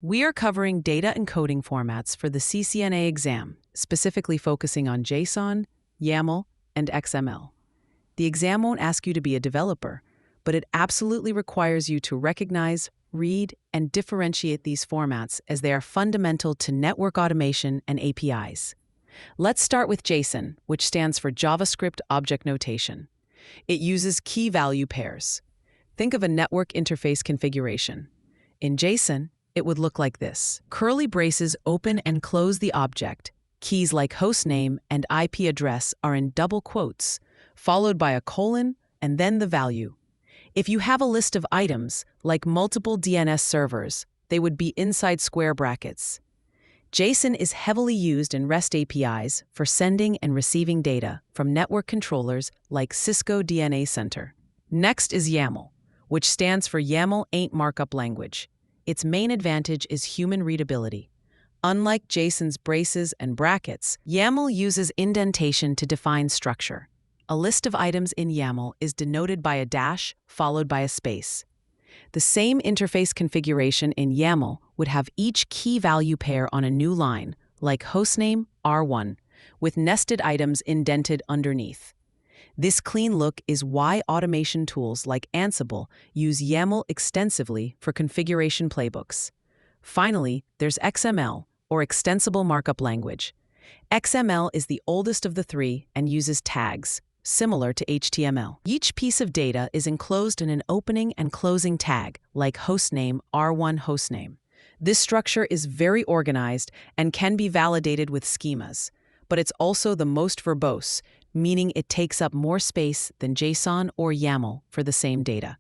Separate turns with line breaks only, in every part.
We are covering data encoding formats for the CCNA exam, specifically focusing on JSON, YAML, and XML. The exam won't ask you to be a developer, but it absolutely requires you to recognize, read, and differentiate these formats as they are fundamental to network automation and APIs. Let's start with JSON, which stands for JavaScript Object Notation. It uses key-value pairs. Think of a network interface configuration. In JSON, it would look like this. Curly braces open and close the object. Keys like hostname and IP address are in double quotes, followed by a colon and then the value. If you have a list of items, like multiple DNS servers, they would be inside square brackets. JSON is heavily used in REST APIs for sending and receiving data from network controllers like Cisco DNA Center. Next is YAML, which stands for YAML Ain't Markup Language. Its main advantage is human readability. Unlike JSON's braces and brackets, YAML uses indentation to define structure. A list of items in YAML is denoted by a dash followed by a space. The same interface configuration in YAML would have each key value pair on a new line, like hostname R1, with nested items indented underneath. This clean look is why automation tools like Ansible use YAML extensively for configuration playbooks. Finally, there's XML, or Extensible Markup Language. XML is the oldest of the three and uses tags, similar to HTML. Each piece of data is enclosed in an opening and closing tag, like hostname R1 hostname. This structure is very organized and can be validated with schemas, but it's also the most verbose, meaning it takes up more space than JSON or YAML for the same data.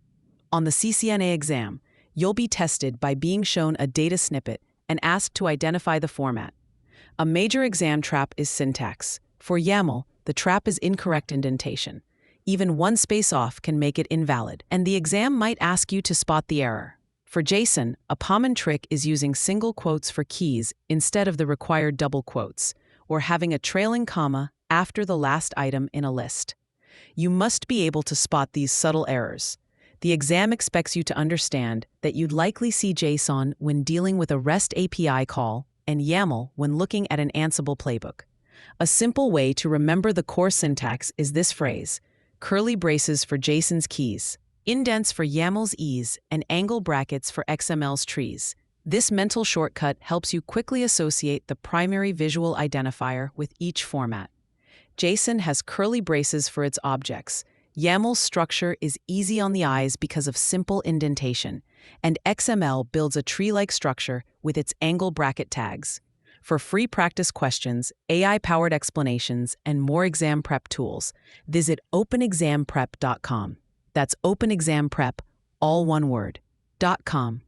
On the CCNA exam, you'll be tested by being shown a data snippet and asked to identify the format. A major exam trap is syntax. For YAML, the trap is incorrect indentation. Even one space off can make it invalid, and the exam might ask you to spot the error. For JSON, a common trick is using single quotes for keys instead of the required double quotes, or having a trailing comma after the last item in a list. You must be able to spot these subtle errors. The exam expects you to understand that you'd likely see JSON when dealing with a REST API call and YAML when looking at an Ansible playbook. A simple way to remember the core syntax is this phrase: curly braces for JSON's keys, indents for YAML's e's, and angle brackets for XML's trees. This mental shortcut helps you quickly associate the primary visual identifier with each format. JSON has curly braces for its objects. YAML's structure is easy on the eyes because of simple indentation, and XML builds a tree-like structure with its angle bracket tags. For free practice questions, AI-powered explanations, and more exam prep tools, visit openexamprep.com. That's openexamprep, all one word, .com.